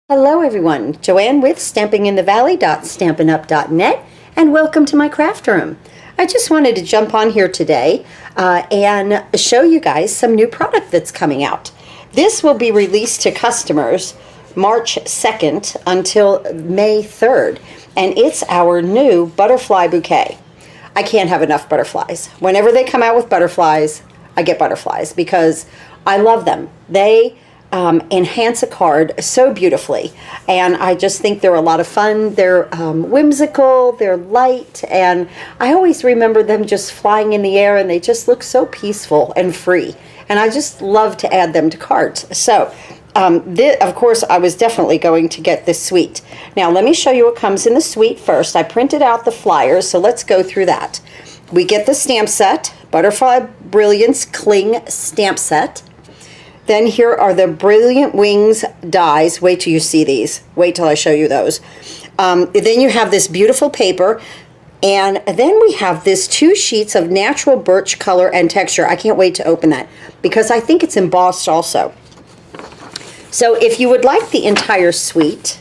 Hello everyone, Joanne with stampinginthevalley.stampinup.net, and welcome to my craft room. I just wanted to jump on here today and show you guys some new product that's coming out. This will be released to customers March 2nd until May 3rd, and it's our new butterfly bouquet. I can't have enough butterflies. Whenever they come out with butterflies, I get butterflies because I love them. They enhance a card so beautifully, and I just think they're a lot of fun. They're whimsical, they're light, and I always remember them just flying in the air, and they just look so peaceful and free, and I just love to add them to cards. So of course I was definitely going to get this suite. Now let me show you what comes in the suite first. I printed out the flyers, so let's go through that. We get the stamp set, Butterfly Brilliance Cling stamp set. Then here are the Brilliant Wings dies. Wait till you see these. Wait till I show you those. Then you have this beautiful paper. And then we have this 2 sheets of natural birch color and texture. I can't wait to open that because I think it's embossed also. So if you would like the entire suite,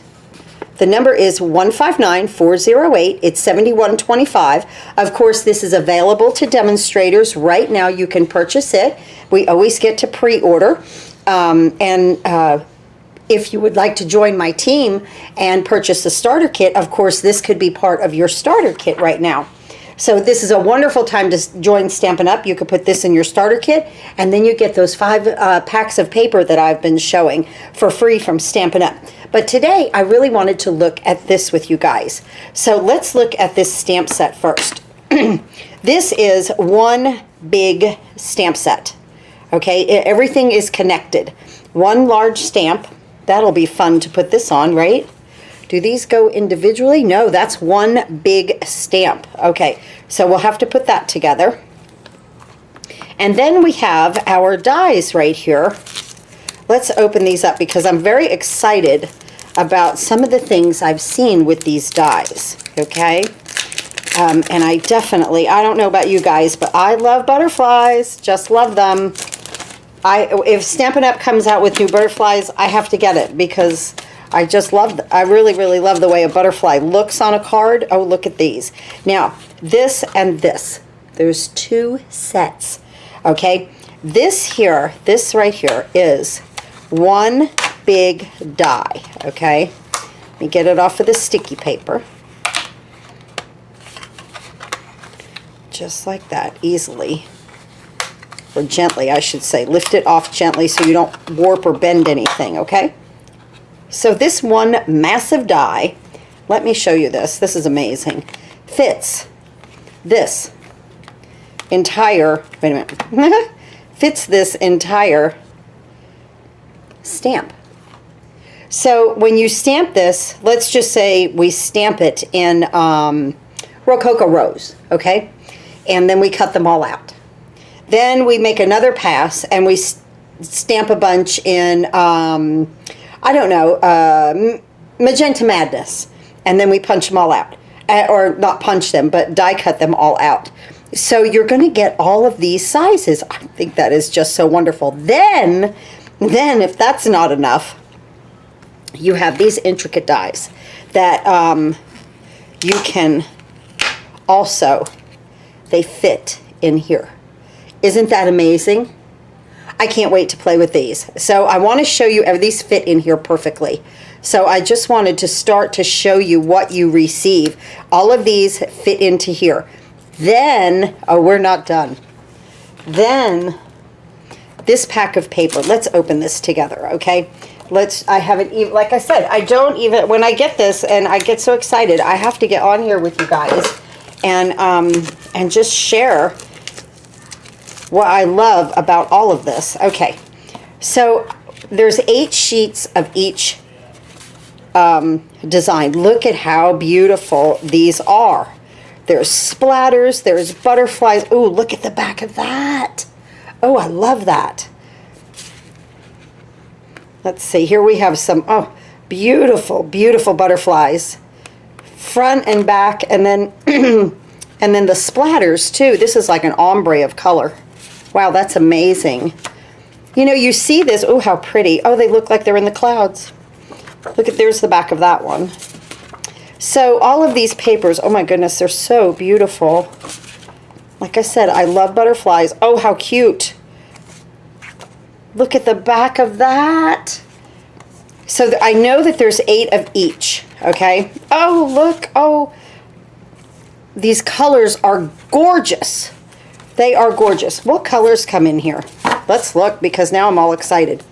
the number is 159-408. It's $71.25. Of course, this is available to demonstrators. Right now, you can purchase it. We always get to pre-order. If you would like to join my team and purchase a starter kit, of course, this could be part of your starter kit right now. So this is a wonderful time to join Stampin' Up. You could put this in your starter kit, and then you get those 5 packs of paper that I've been showing for free from Stampin' Up. But today, I really wanted to look at this with you guys. So let's look at this stamp set first. This is one big stamp set. Okay, everything is connected. One large stamp. That'll be fun to put this on, right? Do these go individually? No, that's one big stamp. Okay, so we'll have to put that together. And then we have our dies right here. Let's open these up because I'm very excited about some of the things I've seen with these dies, okay? And I don't know about you guys, but I love butterflies, just love them. If Stampin' Up comes out with new butterflies, I have to get it because I really, really love the way a butterfly looks on a card. Oh, look at these. Now, this and this. There's 2 sets, okay? This right here is one big die, okay? Let me get it off of the sticky paper. Just like that, easily. Or gently, I should say. Lift it off gently so you don't warp or bend anything, okay? So this one massive die, let me show you this. This is amazing. Fits this entire, wait a minute, fits this entire stamp. So when you stamp this, let's just say we stamp it in Rococo Rose, okay? And then we cut them all out. Then we make another pass and we stamp a bunch in, I don't know, Magenta Madness. And then we punch them all out. Or not punch them, but die cut them all out. So you're going to get all of these sizes. I think that is just so wonderful. Then if that's not enough, you have these intricate dies that you can also, they fit in here. Isn't that amazing? I can't wait to play with these. So I want to show you, these fit in here perfectly. So I just wanted to start to show you what you receive. All of these fit into here. Then, oh, we're not done. Then, this pack of paper, let's open this together, okay? I haven't even, like I said, I don't even, when I get this and I get so excited, I have to get on here with you guys and just share what I love about all of this. Okay, so there's 8 sheets of each design. Look at how beautiful these are. There's splatters, there's butterflies. Ooh, look at the back of that. Oh, I love that. Let's see, here we have some, oh, beautiful, beautiful butterflies. Front and back, and then and then the splatters too. This is like an ombre of color. Wow, that's amazing. You know, you see this, oh, how pretty. Oh, they look like they're in the clouds. Look at, there's the back of that one. So all of these papers, oh my goodness, they're so beautiful. Like I said, I love butterflies. Oh, how cute. Look at the back of that. So I know that there's 8 of each, okay? Oh, look. Oh, these colors are gorgeous. They are gorgeous. What colors come in here? Let's look, because now I'm all excited.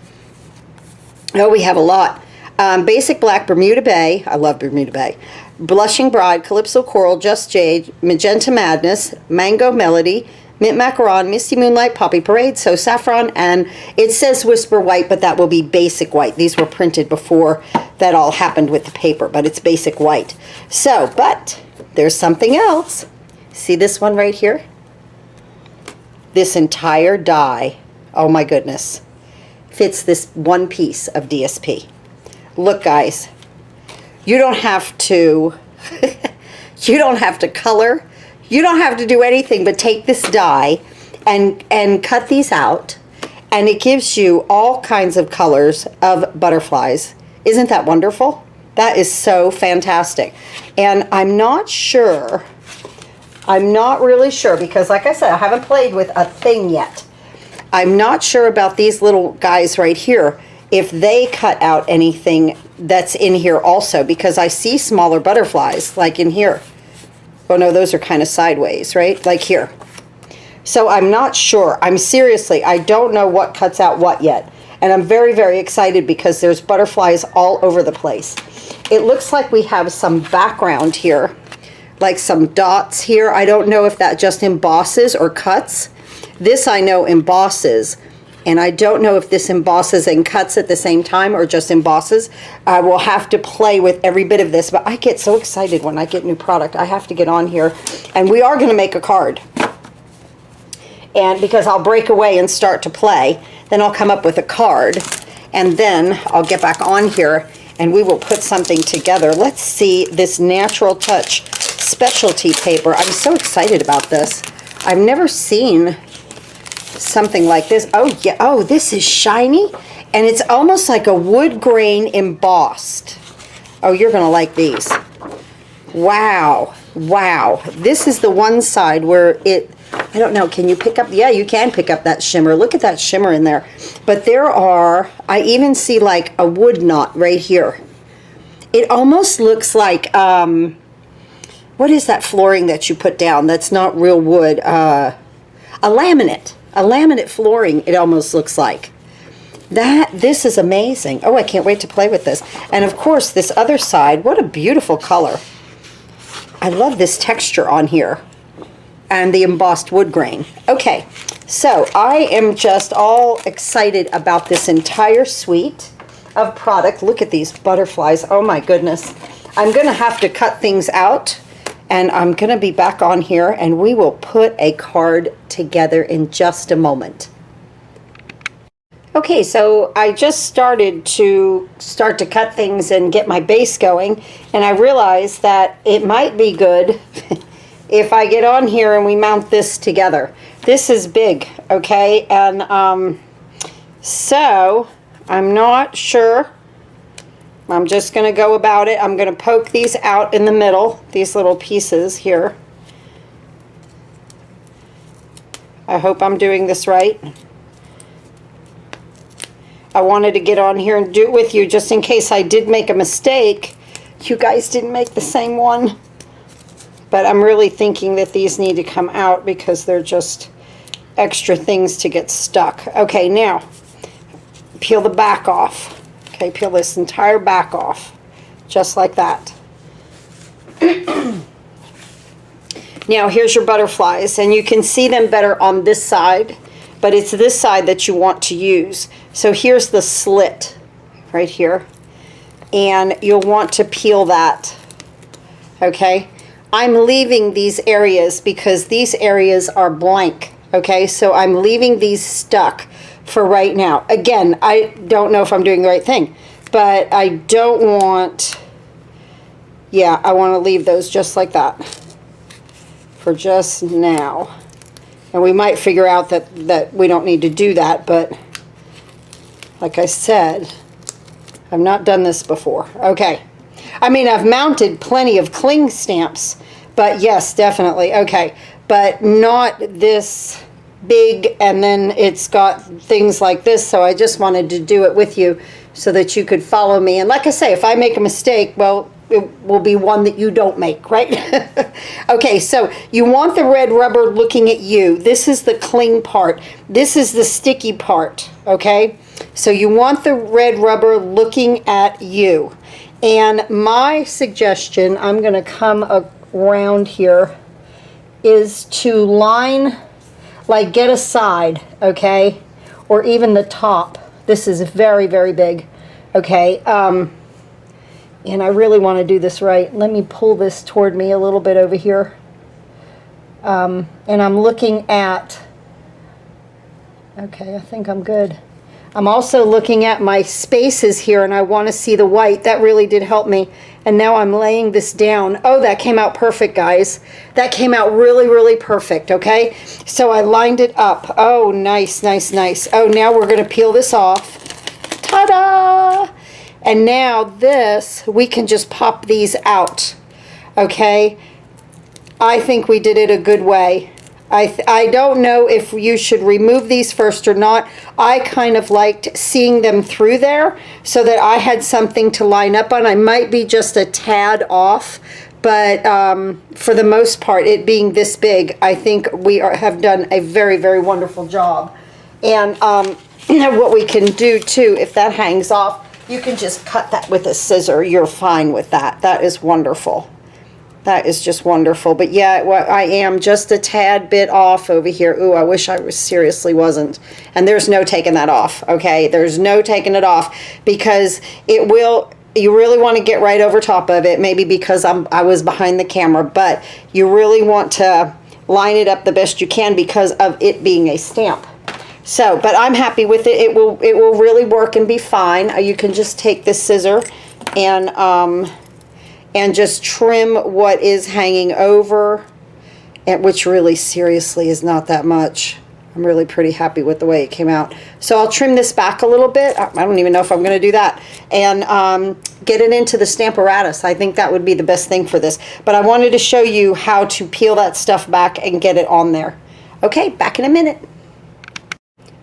Oh, we have a lot. Basic Black, Bermuda Bay. I love Bermuda Bay. Blushing Bride, Calypso Coral, Just Jade, Magenta Madness, Mango Melody, Mint Macaron, Misty Moonlight, Poppy Parade, So Saffron, and it says Whisper White, but that will be Basic White. These were printed before that all happened with the paper, but it's Basic White. So, but there's something else. See this one right here? This entire die, oh my goodness, fits this one piece of DSP. Look, guys, you don't have to, you don't have to color. You don't have to do anything but take this die and cut these out, and it gives you all kinds of colors of butterflies. Isn't that wonderful? That is so fantastic. And I'm not sure, I'm not really sure, because like I said, I haven't played with a thing yet. I'm not sure about these little guys right here, if they cut out anything that's in here also, because I see smaller butterflies like in here. Oh no, those are kind of sideways, right? Like here. So I'm not sure. I'm seriously, I don't know what cuts out what yet. And I'm very, very excited because there's butterflies all over the place. It looks like we have some background here, like some dots here. I don't know if that just embosses or cuts. This I know embosses. And I don't know if this embosses and cuts at the same time or just embosses. I will have to play with every bit of this, but I get so excited when I get new product. I have to get on here, and we are going to make a card. And because I'll break away and start to play, then I'll come up with a card, and then I'll get back on here and we will put something together. Let's see this Natural Touch specialty paper. I'm so excited about this. I've never seen something like this. Oh yeah, oh, this is shiny, and it's almost like a wood grain embossed. Oh, you're gonna like these. Wow, wow. This is the one side where it, I don't know, can you pick up, yeah, you can pick up that shimmer. Look at that shimmer in there. But there are, I even see like a wood knot right here. It almost looks like, what is that flooring that you put down that's not real wood? A laminate flooring, it almost looks like. This is amazing. Oh, I can't wait to play with this. And of course, this other side, what a beautiful color. I love this texture on here. And the embossed wood grain. Okay, so I am just all excited about this entire suite of product. Look at these butterflies. Oh my goodness. I'm going to have to cut things out, and I'm going to be back on here, and we will put a card together in just a moment. Okay, so I just started to cut things and get my base going, and I realized that it might be good if I get on here and we mount this together. This is big, okay, and so I'm not sure. I'm just going to go about it. I'm going to poke these out in the middle, these little pieces here. I hope I'm doing this right. I wanted to get on here and do it with you just in case I did make a mistake. You guys didn't make the same one. But I'm really thinking that these need to come out because they're just extra things to get stuck. Okay, now, peel the back off. Okay, peel this entire back off, just like that. Now, here's your butterflies, and you can see them better on this side, but it's this side that you want to use. So here's the slit right here, and you'll want to peel that, okay? I'm leaving these areas because these areas are blank, okay? So I'm leaving these stuck for right now. Again, I don't know if I'm doing the right thing, but I don't want, yeah, I want to leave those just like that for just now. And we might figure out that we don't need to do that, but like I said, I've not done this before. Okay. I mean, I've mounted plenty of cling stamps, but yes, definitely. Okay. But not this big, and then it's got things like this, so I just wanted to do it with you so that you could follow me. And like I say, if I make a mistake, well, it will be one that you don't make, right? Okay, so you want the red rubber looking at you. This is the cling part. This is the sticky part, okay? So you want the red rubber looking at you. And my suggestion, I'm going to come around here, is to line, like get a side, okay? Or even the top. This is very, very big, okay? And I really want to do this right. Let me pull this toward me a little bit over here. And I'm looking at, okay, I think I'm good. I'm also looking at my spaces here, and I want to see the white. That really did help me. And now I'm laying this down. Oh, that came out perfect, guys. That came out really, really perfect, okay? So I lined it up. Oh, nice, nice, nice. Oh, now we're going to peel this off. Ta-da! And now this, we can just pop these out, okay? I think we did it a good way. I don't know if you should remove these first or not. I kind of liked seeing them through there so that I had something to line up on. I might be just a tad off, but for the most part, it being this big, I think we have done a very, very wonderful job. And what we can do too, if that hangs off, you can just cut that with a scissor. You're fine with that. That is wonderful. That is just wonderful. But yeah, I am just a tad bit off over here. Ooh, I wish I was seriously wasn't. And there's no taking that off, okay? There's no taking it off because it will, you really want to get right over top of it, maybe because I was behind the camera, but you really want to line it up the best you can because of it being a stamp. So, but I'm happy with it. It will really work and be fine. You can just take this scissor and just trim what is hanging over, and which really seriously is not that much. I'm really pretty happy with the way it came out. So I'll trim this back a little bit. I don't even know if I'm going to do that. And get it into the Stamparatus. I think that would be the best thing for this. But I wanted to show you how to peel that stuff back and get it on there. Okay, back in a minute.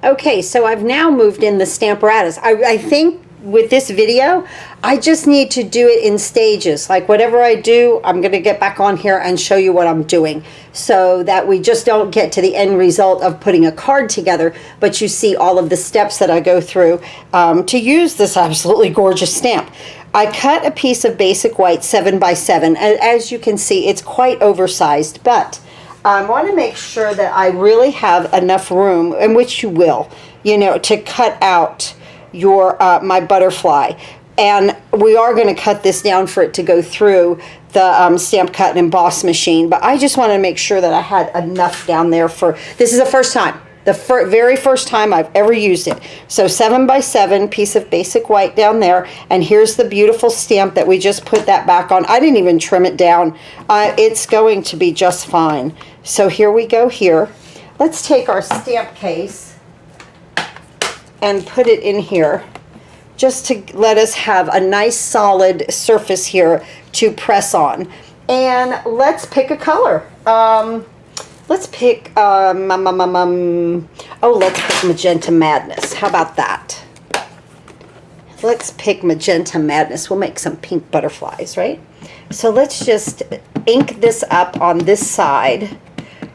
Okay, so I've now moved in the Stamparatus. I think with this video, I just need to do it in stages. Like whatever I do, I'm going to get back on here and show you what I'm doing so that we just don't get to the end result of putting a card together, but you see all of the steps that I go through to use this absolutely gorgeous stamp. I cut a piece of basic white 7x7, and as you can see, it's quite oversized, but I want to make sure that I really have enough room, in which you will, you know, to cut out your my butterfly. And we are going to cut this down for it to go through the stamp cut and emboss machine. But I just want to make sure that I had enough down there for, this is the first time. The very first time I've ever used it. So 7x7 piece of basic white down there. And here's the beautiful stamp that we just put that back on. I didn't even trim it down. It's going to be just fine. So here we go here. Let's take our stamp case and put it in here just to let us have a nice solid surface here to press on. And let's pick a color. Let's pick, let's pick Magenta Madness. How about that? Let's pick Magenta Madness. We'll make some pink butterflies, right? So let's just ink this up on this side.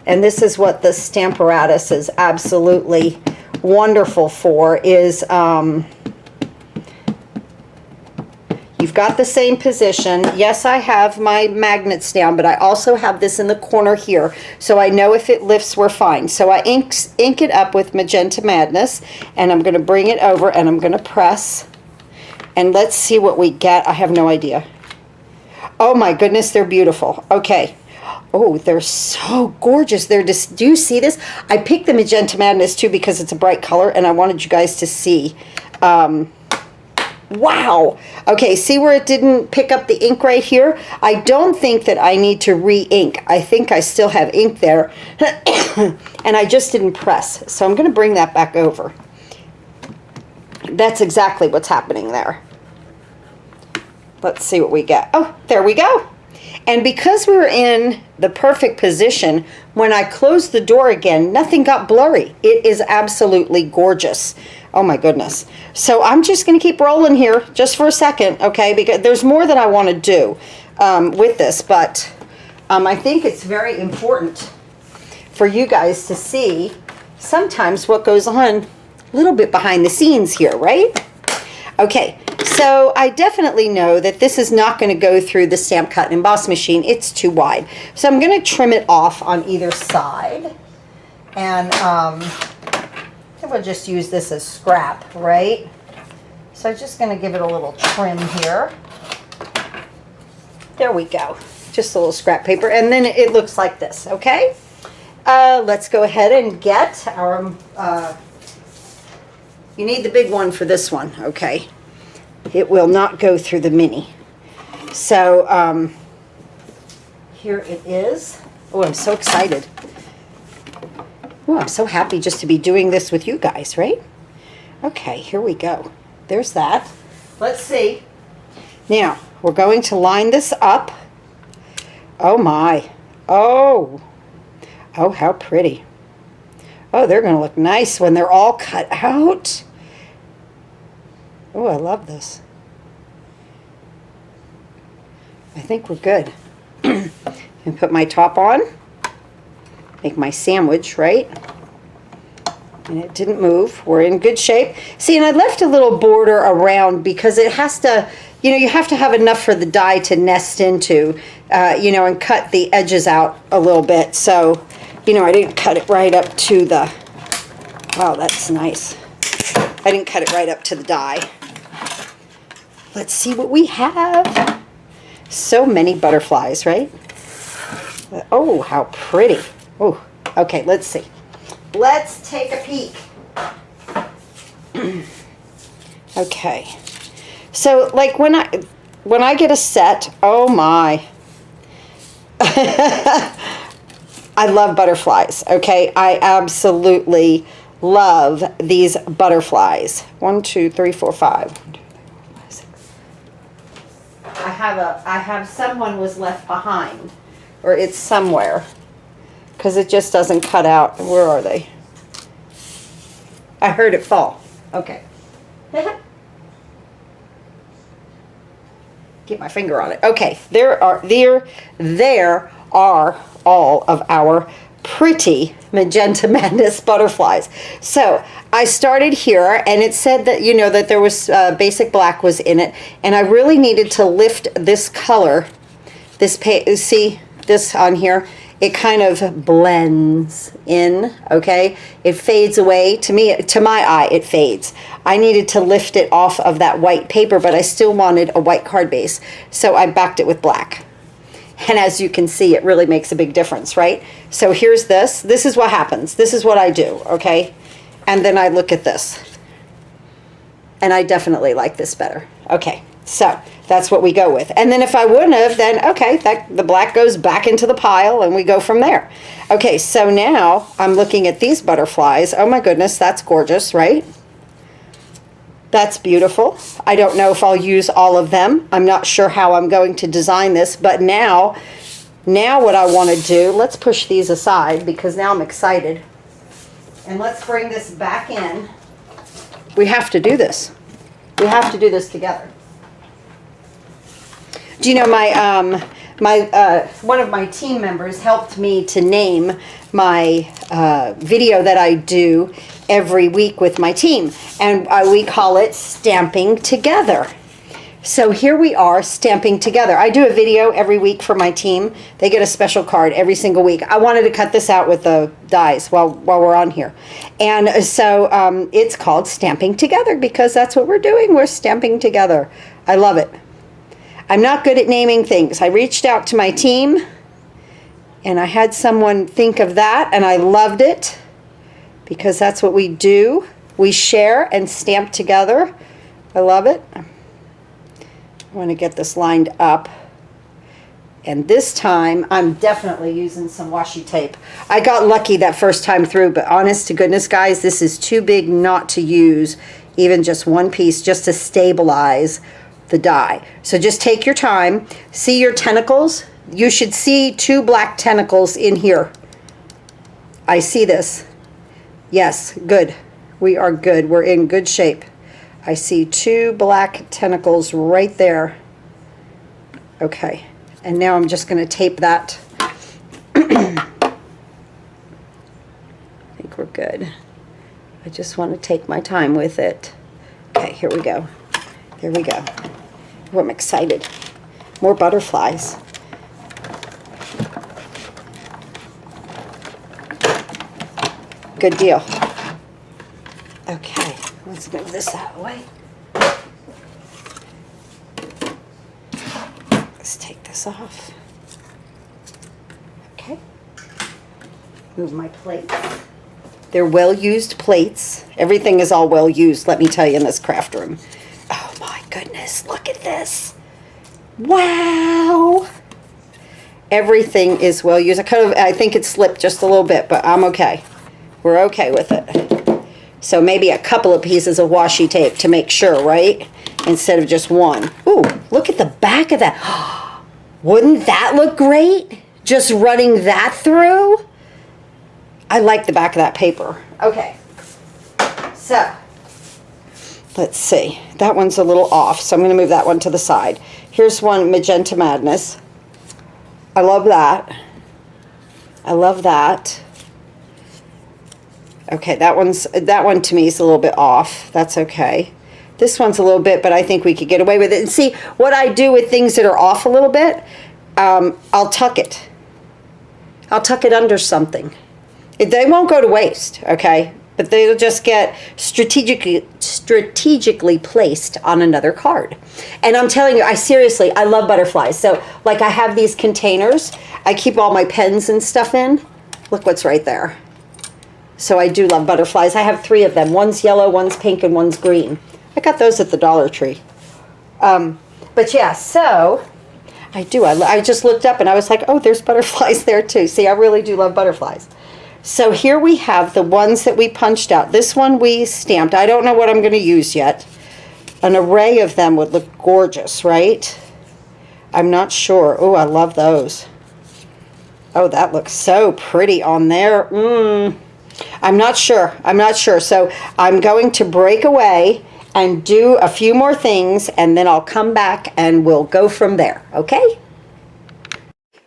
And this is what the Stamparatus is absolutely wonderful for, is you've got the same position. Yes, I have my magnets down, but I also have this in the corner here, so I know if it lifts, we're fine. So I ink it up with Magenta Madness, and I'm going to bring it over, and I'm going to press, and let's see what we get. I have no idea. Oh my goodness, they're beautiful. Okay. Oh, they're so gorgeous. They're just, do you see this? I picked the Magenta Madness too because it's a bright color, and I wanted you guys to see. Wow. Okay, see where it didn't pick up the ink right here? I don't think that I need to re-ink. I think I still have ink there, and I just didn't press. So I'm going to bring that back over. That's exactly what's happening there. Let's see what we get. Oh, there we go. And because we were in the perfect position, when I closed the door again, nothing got blurry. It is absolutely gorgeous. Oh my goodness. So I'm just going to keep rolling here just for a second, okay? Because there's more that I want to do with this, but I think it's very important for you guys to see sometimes what goes on a little bit behind the scenes here, right? Okay, so I definitely know that this is not going to go through the Stamp Cut and Emboss machine. It's too wide. So I'm going to trim it off on either side. And we'll just use this as scrap, right? So I'm just going to give it a little trim here. There we go. Just a little scrap paper. And then it looks like this, okay? Let's go ahead and get our... you need the big one for this one, okay? It will not go through the mini. So, here it is. Oh, I'm so excited. Oh, I'm so happy just to be doing this with you guys, right? Okay, here we go. There's that. Let's see. Now, we're going to line this up. Oh my. Oh. Oh, how pretty. Oh, they're going to look nice when they're all cut out. Oh, I love this. I think we're good. And put my top on. Make my sandwich, right? And it didn't move. We're in good shape. See, and I left a little border around because it has to, you know, you have to have enough for the die to nest into, you know, and cut the edges out a little bit. So, you know, I didn't cut it right up to the, wow, that's nice. I didn't cut it right up to the die. Let's see what we have. So many butterflies, right? Oh, how pretty. Oh, okay, let's see. Let's take a peek. Okay. So, like, when I get a set, oh my. I love butterflies, okay? I absolutely love these butterflies. 1, 2, 3, 4, 5. I have someone was left behind, or it's somewhere, because it just doesn't cut out. Where are they? I heard it fall. Okay. Get my finger on it. Okay, there are all of our pretty Magenta Madness butterflies. So I started here, and it said that, you know, that there was basic black was in it, and I really needed to lift this color. This see this on here? It kind of blends in, okay? It fades away. To me, to my eye, it fades. I needed to lift it off of that white paper, but I still wanted a white card base, so I backed it with black. And as you can see, it really makes a big difference, right? So here's this. This is what happens. This is what I do, okay? And then I look at this. And I definitely like this better. Okay, so that's what we go with. And then if I wouldn't have, then okay, the black goes back into the pile and we go from there. Okay, so now I'm looking at these butterflies. Oh my goodness, that's gorgeous, right? That's beautiful. I don't know if I'll use all of them. I'm not sure how I'm going to design this, but now what I want to do, let's push these aside because now I'm excited. And let's bring this back in. We have to do this. We have to do this together. Do you know one of my team members helped me to name my video that I do every week with my team, and we call it Stamping Together. So here we are stamping together. I do a video every week for my team. They get a special card every single week. I wanted to cut this out with the dies while we're on here. And so it's called Stamping Together because that's what we're doing. We're stamping together. I love it. I'm not good at naming things. I reached out to my team and I had someone think of that, and I loved it because that's what we do. We share and stamp together. I love it. I want to get this lined up. And this time, I'm definitely using some washi tape. I got lucky that first time through, but honest to goodness, guys, this is too big not to use even just one piece just to stabilize the die. So just take your time. See your tentacles? You should see 2 black tentacles in here. I see this. Yes, good. We are good. We're in good shape. I see 2 black tentacles right there. Okay. And now I'm just going to tape that. I think we're good. I just want to take my time with it. Okay, here we go. There we go. Oh, I'm excited. More butterflies. Good deal. Okay, let's move this out of the way. Let's take this off. Okay. Move my plates. They're well-used plates. Everything is all well-used, let me tell you, in this craft room. Oh my goodness, look at this. Wow. Everything is well-used. I think it slipped just a little bit, but I'm okay. We're okay with it. So maybe a couple of pieces of washi tape to make sure, right? Instead of just one. Ooh, look at the back of that. Wouldn't that look great? Just running that through? I like the back of that paper. Okay. So, let's see. That one's a little off, so I'm going to move that one to the side. Here's one, Magenta Madness. I love that. I love that. Okay, that one to me is a little bit off. That's okay. This one's a little bit, but I think we could get away with it. And see, what I do with things that are off a little bit, I'll tuck it. I'll tuck it under something. They won't go to waste, okay? But they'll just get strategically placed on another card. And I'm telling you, I love butterflies. So, like, I have these containers. I keep all my pens and stuff in. Look what's right there. So I do love butterflies. I have 3 of them. One's yellow, one's pink, and one's green. I got those at the Dollar Tree. But yeah, so I do. I just looked up and I was like, oh, there's butterflies there too. See, I really do love butterflies. So here we have the ones that we punched out. This one we stamped. I don't know what I'm going to use yet. An array of them would look gorgeous, right? I'm not sure. Oh, I love those. Oh, that looks so pretty on there. I'm not sure. So I'm going to break away and do a few more things, and then I'll come back and we'll go from there, okay?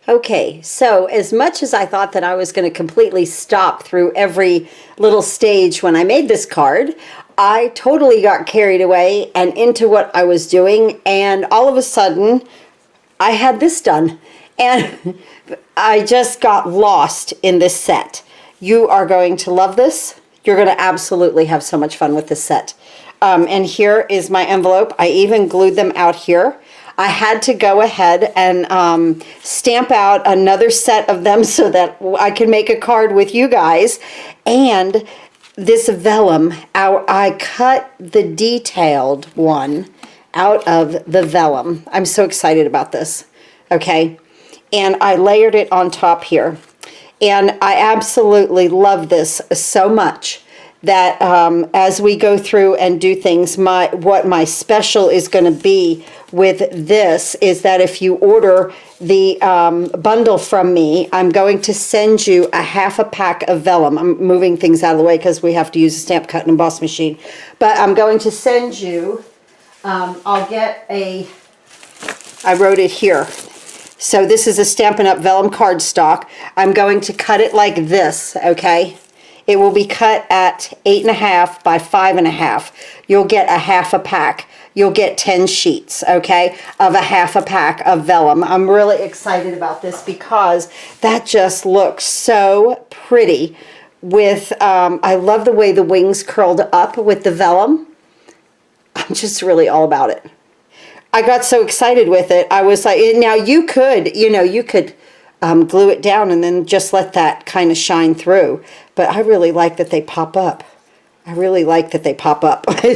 Okay, so as much as I thought that I was going to completely stop through every little stage when I made this card, I totally got carried away and into what I was doing, and all of a sudden, I had this done. And I just got lost in this set. You are going to love this. You're going to absolutely have so much fun with this set. And here is my envelope. I even glued them out here. I had to go ahead and stamp out another set of them so that I can make a card with you guys. And this vellum, I cut the detailed one out of the vellum. I'm so excited about this. Okay. And I layered it on top here. And I absolutely love this so much that as we go through and do things, what my special is going to be with this is that if you order the bundle from me, I'm going to send you a half a pack of vellum. I'm moving things out of the way because we have to use a stamp, cut, and emboss machine. But I'm going to send you, I'll get I wrote it here. So this is a Stampin' Up! Vellum cardstock. I'm going to cut it like this, okay? It will be cut at 8.5 by 5.5. You'll get a half a pack. You'll get 10 sheets, okay, of a half a pack of vellum. I'm really excited about this because that just looks so pretty with, I love the way the wings curled up with the vellum. I'm just really all about it. I got so excited with it. I was like, now you could, glue it down and then just let that kind of shine through. But I really like that they pop up.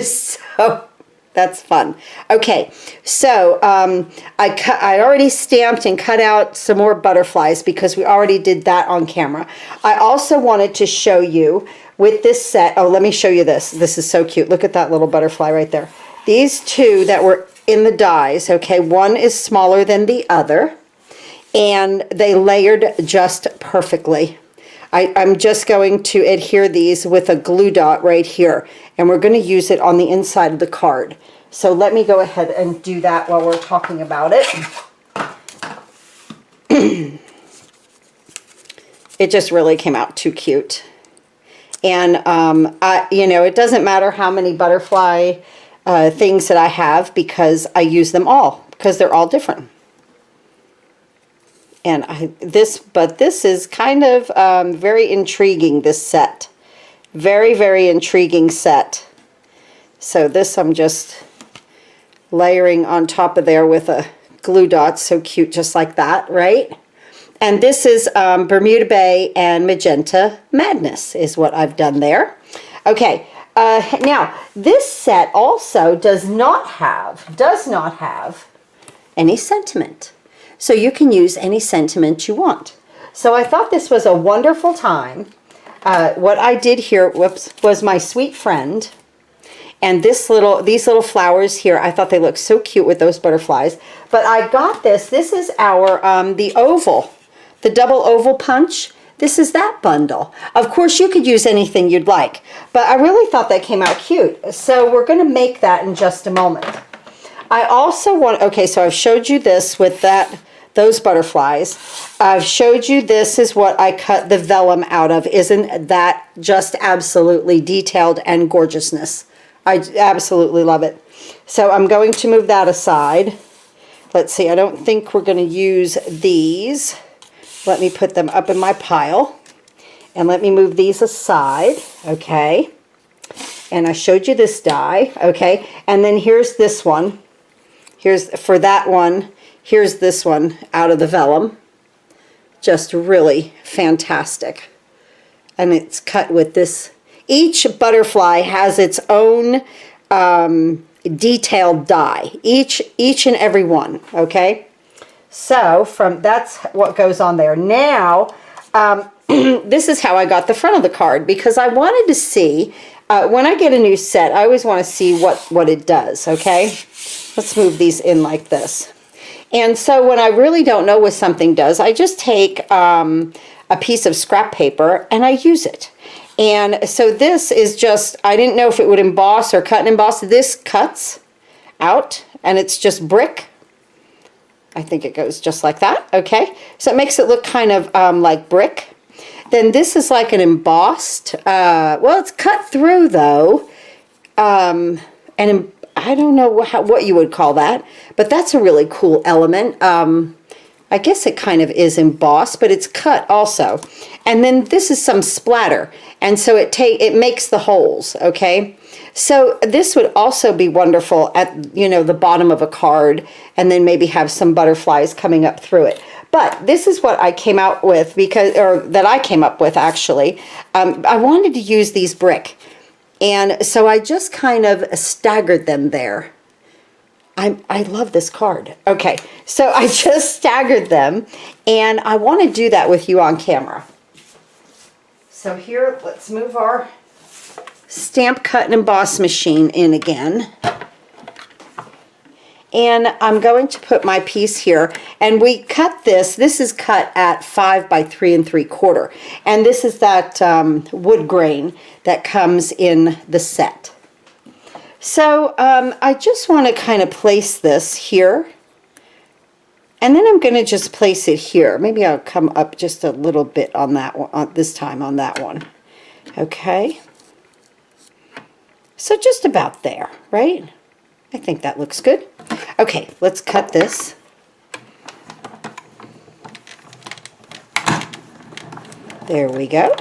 So that's fun. Okay, so I already stamped and cut out some more butterflies because we already did that on camera. I also wanted to show you with this set. Oh, let me show you this. This is so cute. Look at that little butterfly right there. These two that were in the dies, okay? One is smaller than the other, and they layered just perfectly. I'm just going to adhere these with a glue dot right here, and we're going to use it on the inside of the card. So let me go ahead and do that while we're talking about it. It just really came out too cute. And, you know, it doesn't matter how many butterfly things that I have, because I use them all, because they're all different. And but this is kind of very intriguing, this set. Very, very intriguing set. So this I'm just layering on top of there with a glue dot. So cute, just like that, right? And this is Bermuda Bay and Magenta Madness is what I've done there. Okay, now this set also does not have any sentiment. So you can use any sentiment you want. So I thought this was a wonderful time. What I did here, was my sweet friend. And these little flowers here, I thought they looked so cute with those butterflies. But I got this. This is our, the oval, the double oval punch. This is that bundle. Of course, you could use anything you'd like. But I really thought that came out cute. So we're going to make that in just a moment. I also want, okay, so I've showed you this with those butterflies. I've showed you this is what I cut the vellum out of. Isn't that just absolutely detailed and gorgeousness? I absolutely love it. So I'm going to move that aside. Let's see, I don't think we're going to use these. Let me put them up in my pile. And let me move these aside, okay? And I showed you this die, okay? And then here's this one. Here's, for that one, here's this one out of the vellum. Just really fantastic. And it's cut with this. Each butterfly has its own detailed die. Each and every one, okay? So that's what goes on there. Now, this is how I got the front of the card, because I wanted to see, when I get a new set, I always want to see what it does, okay? Let's move these in like this. And so when I really don't know what something does, I just take a piece of scrap paper and I use it. And so this is just, I didn't know if it would emboss or cut and emboss. This cuts out and it's just brick. I think it goes just like that, okay? So it makes it look kind of like brick. Then this is like an embossed, well, it's cut through though. And I don't know what you would call that, but that's a really cool element. I guess it kind of is embossed, but it's cut also. And then this is some splatter, and so it makes the holes, okay? So this would also be wonderful at, you know, the bottom of a card, and then maybe have some butterflies coming up through it. But this is what I came out with, that I came up with actually. I wanted to use these brick. And so I just kind of staggered them there. I love this card. Okay, so I just staggered them, and I want to do that with you on camera. So here, let's move our stamp, cut, and emboss machine in again. And I'm going to put my piece here, and we cut this. This is cut at 5 by 3 3/4, and this is that wood grain that comes in the set. So I just want to kind of place this here, and then I'm going to just place it here. Maybe I'll come up just a little bit on that one, this time on that one. Okay. So just about there, right? I think that looks good. Okay, let's cut this. There we go.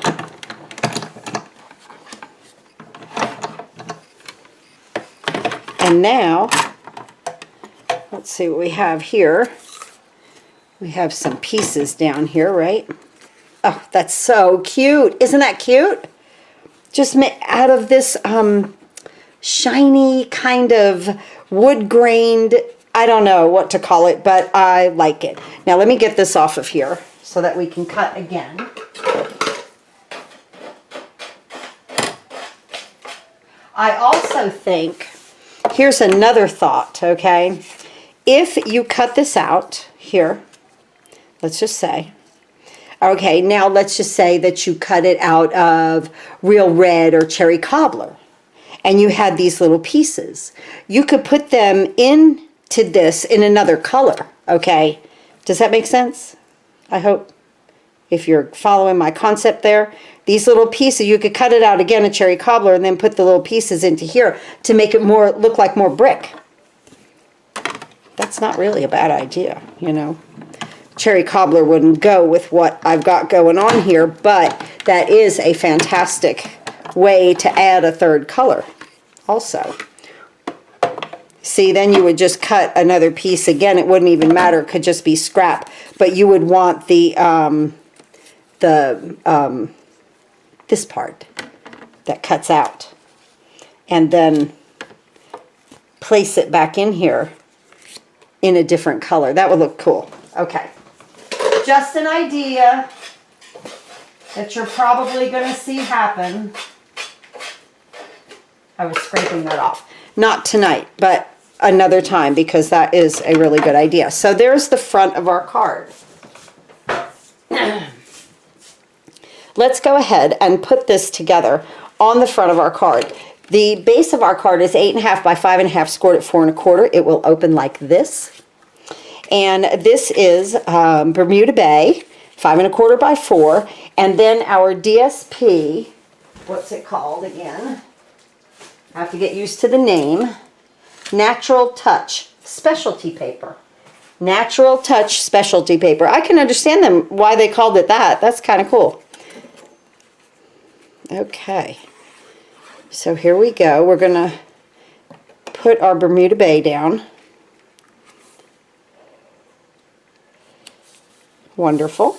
And now, let's see what we have here. We have some pieces down here, right? Oh, that's so cute. Isn't that cute? Just out of this shiny kind of wood-grained, I don't know what to call it, but I like it. Now let me get this off of here so that we can cut again. I also think here's another thought, okay? If you cut this out here, let's just say, okay, now let's just say that you cut it out of real red or cherry cobbler, and you had these little pieces. You could put them into this in another color, okay? Does that make sense? I hope. If you're following my concept there, these little pieces, you could cut it out again, a cherry cobbler, and then put the little pieces into here to make it more look like more brick. That's not really a bad idea, you know. Cherry cobbler wouldn't go with what I've got going on here, but that is a fantastic way to add a third color also. See, then you would just cut another piece again. It wouldn't even matter. It could just be scrap, but you would want this part that cuts out, and then place it back in here in a different color. That would look cool. Okay. Just an idea that you're probably going to see happen. I was scraping that off. Not tonight, but another time, because that is a really good idea. So there's the front of our card. Let's go ahead and put this together on the front of our card. The base of our card is 8.5 by 5.5, scored at 4 1/4. It will open like this. And this is Bermuda Bay, 5 1/4 by 4. And then our DSP, what's it called again? I have to get used to the name. Natural Touch Specialty Paper. Natural Touch Specialty Paper. I can understand them, why they called it that. That's kind of cool. Okay. So here we go. We're going to put our Bermuda Bay down. Wonderful.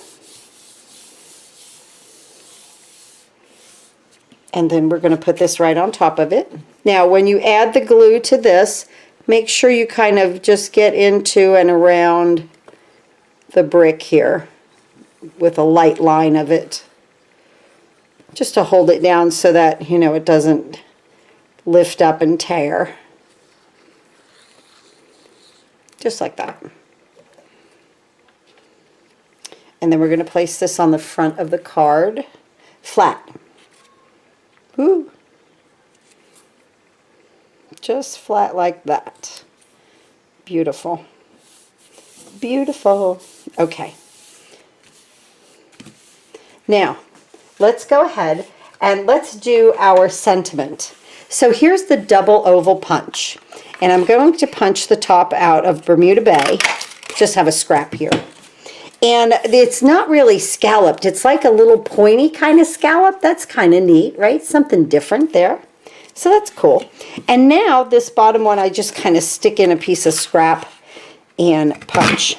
And then we're going to put this right on top of it. Now, when you add the glue to this, make sure you kind of just get into and around the brick here with a light line of it, just to hold it down so that, you know, it doesn't lift up and tear. Just like that. And then we're going to place this on the front of the card, flat. Ooh. Just flat like that. Beautiful. Beautiful. Okay. Now, let's go ahead and let's do our sentiment. So here's the double oval punch. And I'm going to punch the top out of Bermuda Bay. Just have a scrap here. And it's not really scalloped. It's like a little pointy kind of scallop. That's kind of neat, right? Something different there. So that's cool. And now this bottom one, I just kind of stick in a piece of scrap and punch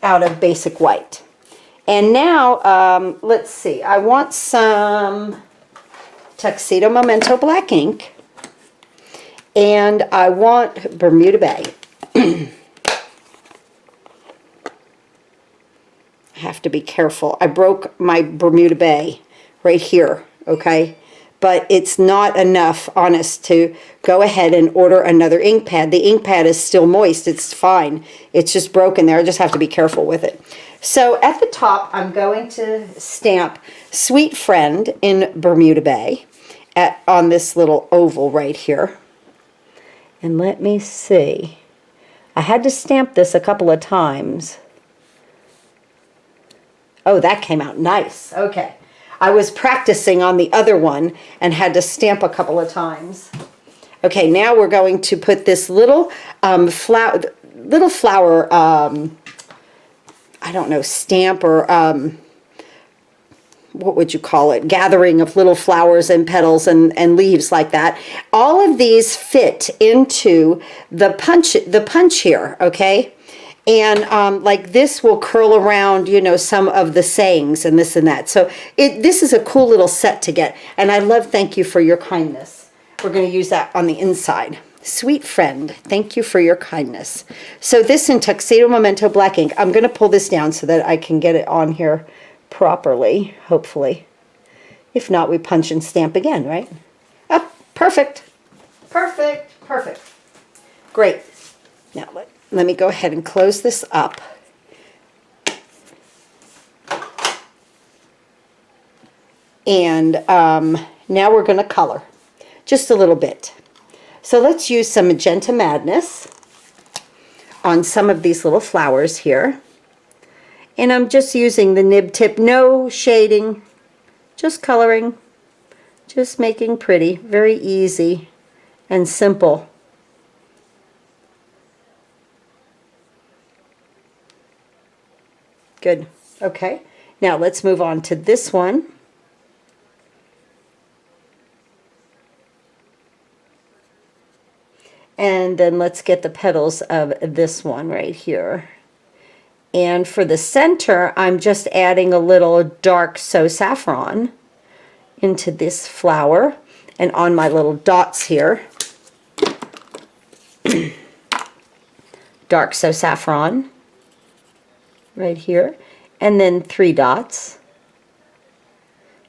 out of basic white. And now, let's see. I want some Tuxedo Memento black ink. And I want Bermuda Bay. Have to be careful. I broke my Bermuda Bay right here, okay? But it's not enough, honest, to go ahead and order another ink pad. The ink pad is still moist. It's fine. It's just broken there. I just have to be careful with it. So at the top, I'm going to stamp Sweet Friend in Bermuda Bay on this little oval right here. And let me see. I had to stamp this a couple of times. Oh, that came out nice. Okay. I was practicing on the other one and had to stamp a couple of times. Okay, now we're going to put this little flower, I don't know, stamp or what would you call it? Gathering of little flowers and petals and leaves like that. All of these fit into the punch here, okay? And like this will curl around, you know, some of the sayings and this and that. So this is a cool little set to get. And I love Thank You for Your Kindness. We're going to use that on the inside. Sweet Friend, thank you for your kindness. So this in Tuxedo Memento black ink. I'm going to pull this down so that I can get it on here properly, hopefully. If not, we punch and stamp again, right? Perfect. Perfect. Perfect. Great. Now let me go ahead and close this up. And now we're going to color just a little bit. So let's use some Magenta Madness on some of these little flowers here. And I'm just using the nib tip, no shading, just coloring, just making pretty, very easy and simple. Good. Okay. Now let's move on to this one. And then let's get the petals of this one right here. And for the center, I'm just adding a little dark So Saffron into this flower and on my little dots here. Dark So Saffron right here. And then 3 dots.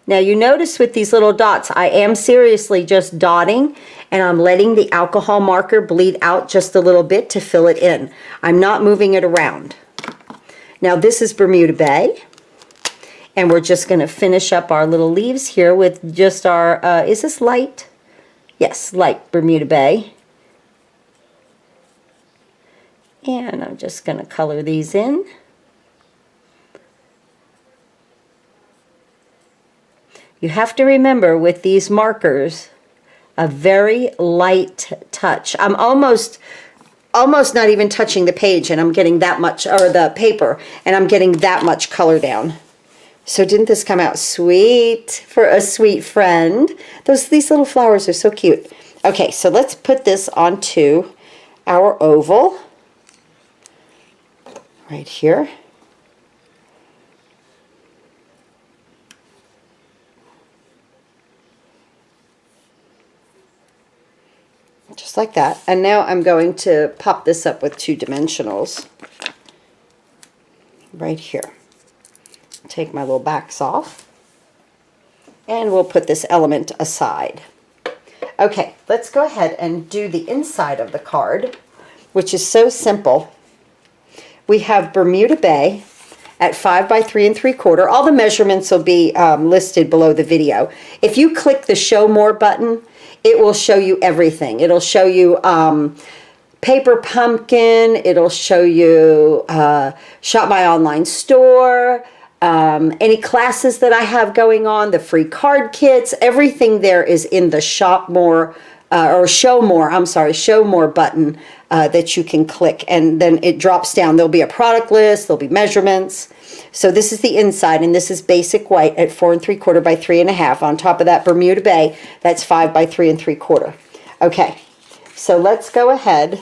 Now you notice with these little dots, I am seriously just dotting and I'm letting the alcohol marker bleed out just a little bit to fill it in. I'm not moving it around. Now this is Bermuda Bay. And we're just going to finish up our little leaves here with just our, is this light? Yes, light Bermuda Bay. And I'm just going to color these in. You have to remember with these markers, a very light touch. I'm almost not even touching the page and I'm getting that much, or the paper, and I'm getting that much color down. So didn't this come out sweet for a sweet friend? These little flowers are so cute. Okay, so let's put this onto our oval right here. Just like that. And now I'm going to pop this up with 2 dimensionals right here. Take my little backs off. And we'll put this element aside. Okay, let's go ahead and do the inside of the card, which is so simple. We have Bermuda Bay at 5 by 3 3/4. All the measurements will be listed below the video. If you click the Show More button, it will show you everything. It'll show you Paper Pumpkin. It'll show you Shop My Online Store, any classes that I have going on, the free card kits. Everything there is in the Shop More, or Show More, I'm sorry, Show More button that you can click. And then it drops down. There'll be a product list. There'll be measurements. So this is the inside, and this is basic white at 4 3/4 by 3 1/2. On top of that, Bermuda Bay, that's 5 by 3 3/4. Okay, so let's go ahead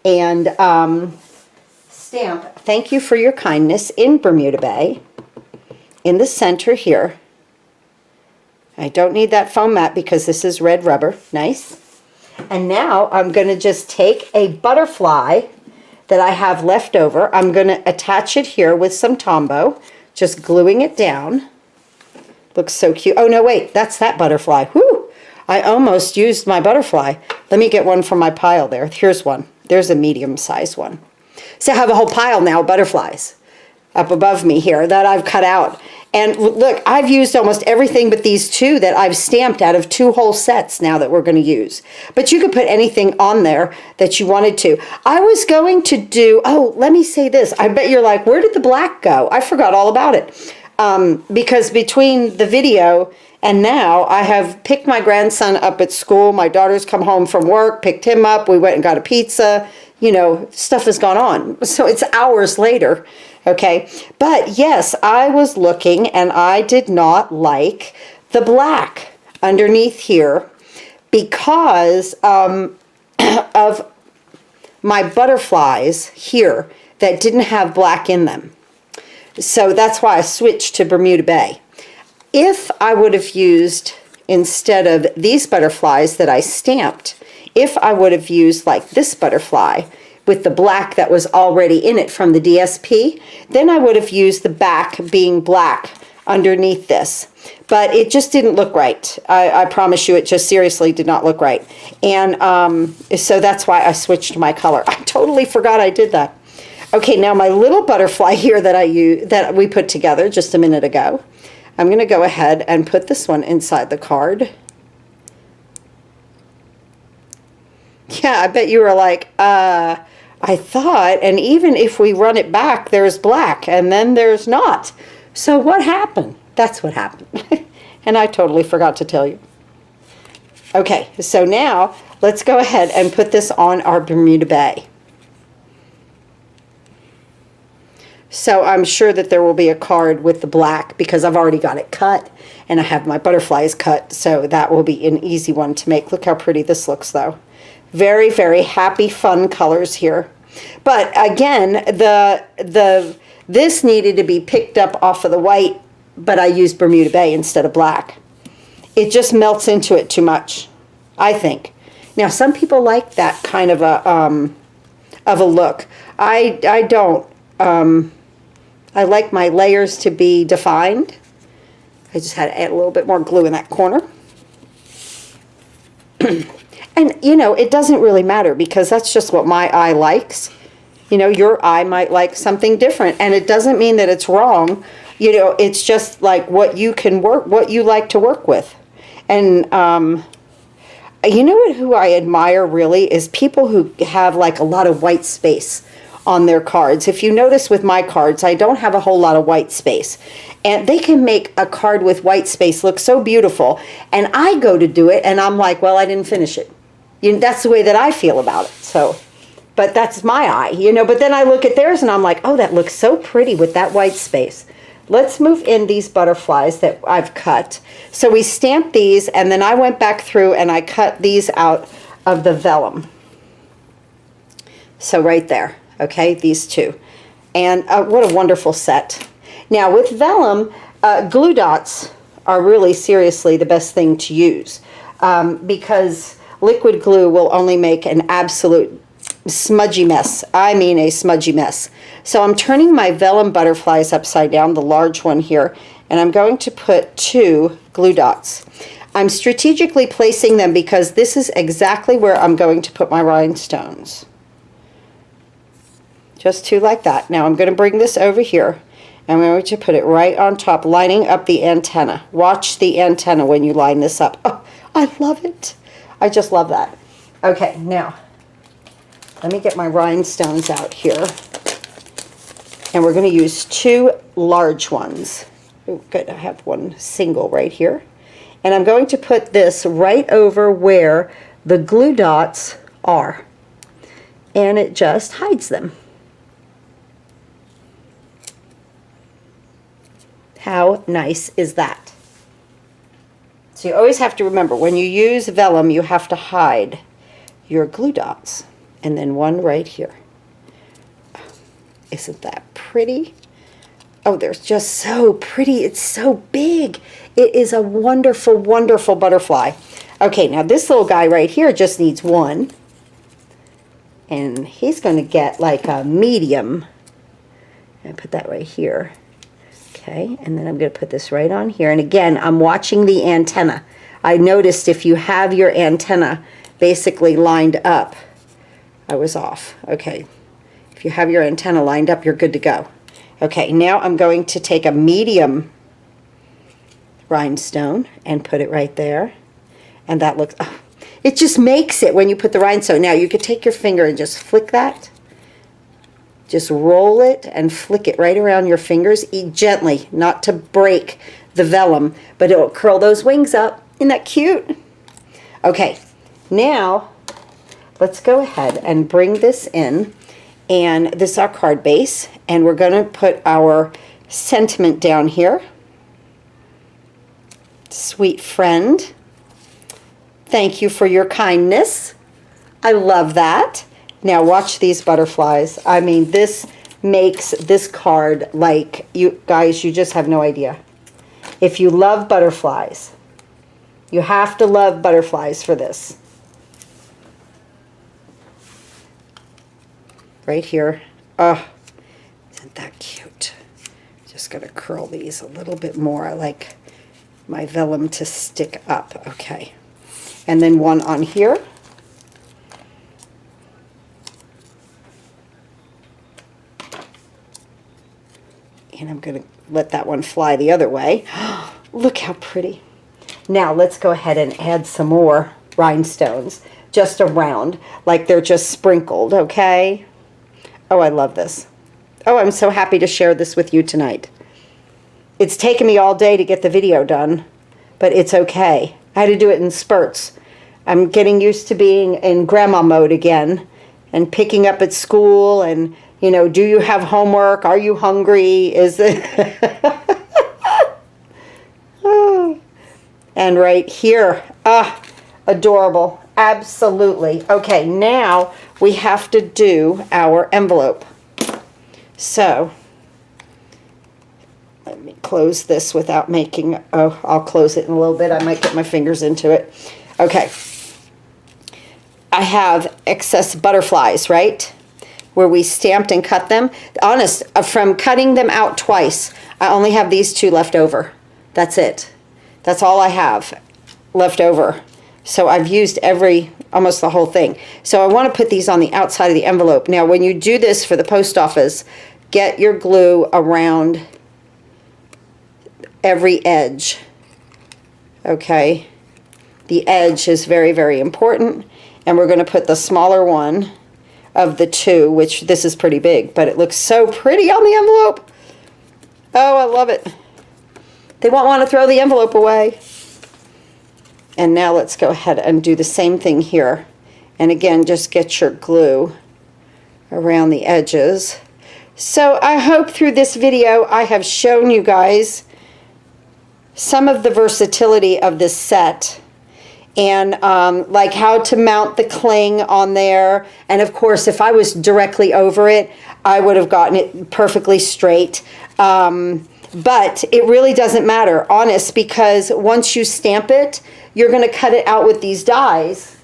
and stamp "Thank you for your kindness" in Bermuda Bay in the center here. I don't need that foam mat because this is red rubber. Nice. And now I'm going to just take a butterfly that I have left over. I'm going to attach it here with some Tombow, just gluing it down. Looks so cute. Oh, no, wait, that's that butterfly. Whew, I almost used my butterfly. Let me get one from my pile there. Here's one. There's a medium-sized one. So I have a whole pile now of butterflies up above me here that I've cut out. And look, I've used almost everything but these 2 that I've stamped out of 2 whole sets now that we're going to use. But you could put anything on there that you wanted to. I was going to do, oh, let me say this. I bet you're like, where did the black go? I forgot all about it. Because between the video and now, I have picked my grandson up at school. My daughter's come home from work, picked him up. We went and got a pizza. You know, stuff has gone on. So it's hours later. Okay, but yes, I was looking and I did not like the black underneath here because of my butterflies here that didn't have black in them. So that's why I switched to Bermuda Bay. If I would have used, instead of these butterflies that I stamped, if I would have used like this butterfly, with the black that was already in it from the DSP, then I would have used the back being black underneath this. But it just didn't look right. I promise you, it just seriously did not look right. And so that's why I switched my color. I totally forgot I did that. Okay, now my little butterfly here that we put together just a minute ago, I'm going to go ahead and put this one inside the card. Yeah, I bet you were like, I thought, and even if we run it back, there's black, and then there's not. So what happened? That's what happened. And I totally forgot to tell you. Okay, so now let's go ahead and put this on our Bermuda Bay. So I'm sure that there will be a card with the black because I've already got it cut and I have my butterflies cut, so that will be an easy one to make. Look how pretty this looks though. Very, very happy, fun colors here. But again, this needed to be picked up off of the white, but I used Bermuda Bay instead of black. It just melts into it too much, I think. Now some people like that kind of a look. I don't. I like my layers to be defined. I just had to add a little bit more glue in that corner. And, you know, it doesn't really matter because that's just what my eye likes. You know, your eye might like something different. And it doesn't mean that it's wrong. You know, it's just like what you can work, what you like to work with. And, you know what, who I admire really is people who have like a lot of white space on their cards. If you notice with my cards, I don't have a whole lot of white space. And they can make a card with white space look so beautiful. And I go to do it and I'm like, well, I didn't finish it. You know, that's the way that I feel about it. So, but that's my eye, you know. But then I look at theirs and I'm like, oh, that looks so pretty with that white space. Let's move in these butterflies that I've cut. So we stamped these and then I went back through and I cut these out of the vellum. So right there. Okay, these two. And what a wonderful set. Now with vellum, glue dots are really seriously the best thing to use because liquid glue will only make an absolute smudgy mess. I mean a smudgy mess. So I'm turning my vellum butterflies upside down, the large one here, and I'm going to put 2 glue dots. I'm strategically placing them because this is exactly where I'm going to put my rhinestones. Just 2 like that. Now I'm going to bring this over here. I'm going to put it right on top, lining up the antenna. Watch the antenna when you line this up. Oh, I love it. I just love that. Okay, now let me get my rhinestones out here. And we're going to use 2 large ones. Oh, good, I have one single right here. And I'm going to put this right over where the glue dots are. And it just hides them. How nice is that? So you always have to remember, when you use vellum, you have to hide your glue dots. And then one right here. Isn't that pretty? Oh, they're just so pretty. It's so big. It is a wonderful, wonderful butterfly. Okay, now this little guy right here just needs 1. And he's going to get like a medium. I put that right here. Okay, and then I'm going to put this right on here. And again, I'm watching the antenna. I noticed if you have your antenna basically lined up, I was off. Okay, if you have your antenna lined up, you're good to go. Okay, now I'm going to take a medium rhinestone and put it right there. And that looks, oh, it just makes it when you put the rhinestone. Now you could take your finger and just flick that. Just roll it and flick it right around your fingers. Eat gently, not to break the vellum, but it will curl those wings up. Isn't that cute? Okay, now let's go ahead and bring this in. And this is our card base. And we're going to put our sentiment down here. Sweet friend, thank you for your kindness. I love that. Now watch these butterflies. I mean, this makes this card like, you guys, you just have no idea. If you love butterflies, you have to love butterflies for this. Right here. Oh, isn't that cute? Just going to curl these a little bit more. I like my vellum to stick up. Okay. And then one on here. And I'm going to let that one fly the other way. Look how pretty. Now let's go ahead and add some more rhinestones just around, like they're just sprinkled, okay? Oh, I love this. Oh, I'm so happy to share this with you tonight. It's taken me all day to get the video done, but it's okay. I had to do it in spurts. I'm getting used to being in grandma mode again and picking up at school and, you know, do you have homework? Are you hungry? Is it? Oh. And right here, adorable. Absolutely. Okay, now we have to do our envelope. So, let me close this without making, oh, I'll close it in a little bit. I might get my fingers into it. Okay. I have excess butterflies, right? Where we stamped and cut them. Honest, from cutting them out twice, I only have these two left over. That's it. That's all I have left over. So I've used almost the whole thing. So I want to put these on the outside of the envelope. Now, when you do this for the post office, get your glue around every edge. Okay? The edge is very, very important. And we're going to put the smaller one of the two, which this is pretty big, but it looks so pretty on the envelope. Oh, I love it. They won't want to throw the envelope away. And now let's go ahead and do the same thing here. And again, just get your glue around the edges. So I hope through this video I have shown you guys some of the versatility of this set. And like how to mount the cling on there. And of course, if I was directly over it, I would have gotten it perfectly straight. But it really doesn't matter, honest, because once you stamp it, you're going to cut it out with these dies.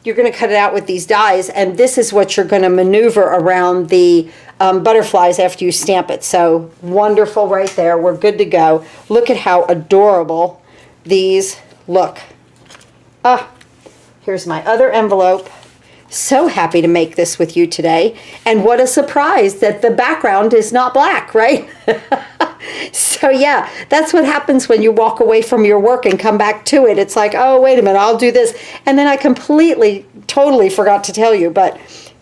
You're going to cut it out with these dies, and this is what you're going to maneuver around the butterflies after you stamp it. So wonderful right there. We're good to go. Look at how adorable these look. Here's my other envelope. So happy to make this with you today. And what a surprise that the background is not black, right? So yeah, that's what happens when you walk away from your work and come back to it. It's like, oh, wait a minute, I'll do this. And then I totally forgot to tell you, but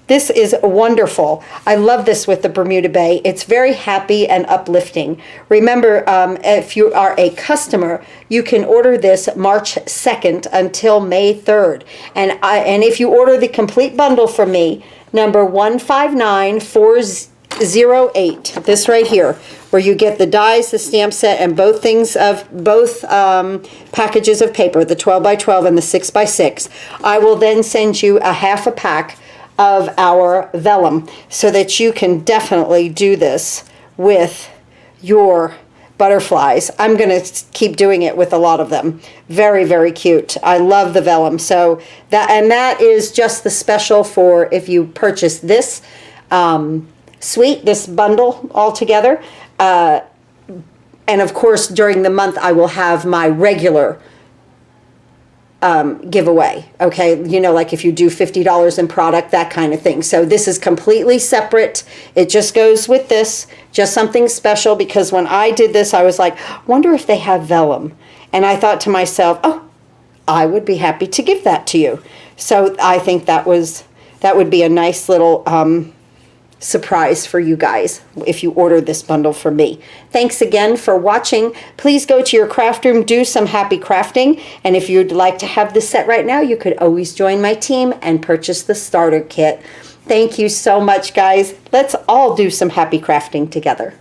this is wonderful. I love this with the Bermuda Bay. It's very happy and uplifting. Remember, if you are a customer, you can order this March 2nd until May 3rd. And if you order the complete bundle from me, number 159408, this right here, where you get the dies, the stamp set, and both packages of paper, the 12 by 12 and the 6 by 6, I will then send you a half a pack of our vellum so that you can definitely do this with your butterflies. I'm going to keep doing it with a lot of them. Very, very cute. I love the vellum. So that is just the special for if you purchase this this bundle all together. And of course, during the month, I will have my regular giveaway. Okay, you know, like if you do $50 in product, that kind of thing. So this is completely separate. It just goes with this, just something special, because when I did this, I was like, wonder if they have vellum. And I thought to myself, oh, I would be happy to give that to you. So I think that would be a nice little surprise for you guys if you order this bundle from me. Thanks again for watching. Please go to your craft room, do some happy crafting, and if you'd like to have this set right now, you could always join my team and purchase the starter kit. Thank you so much, guys. Let's all do some happy crafting together.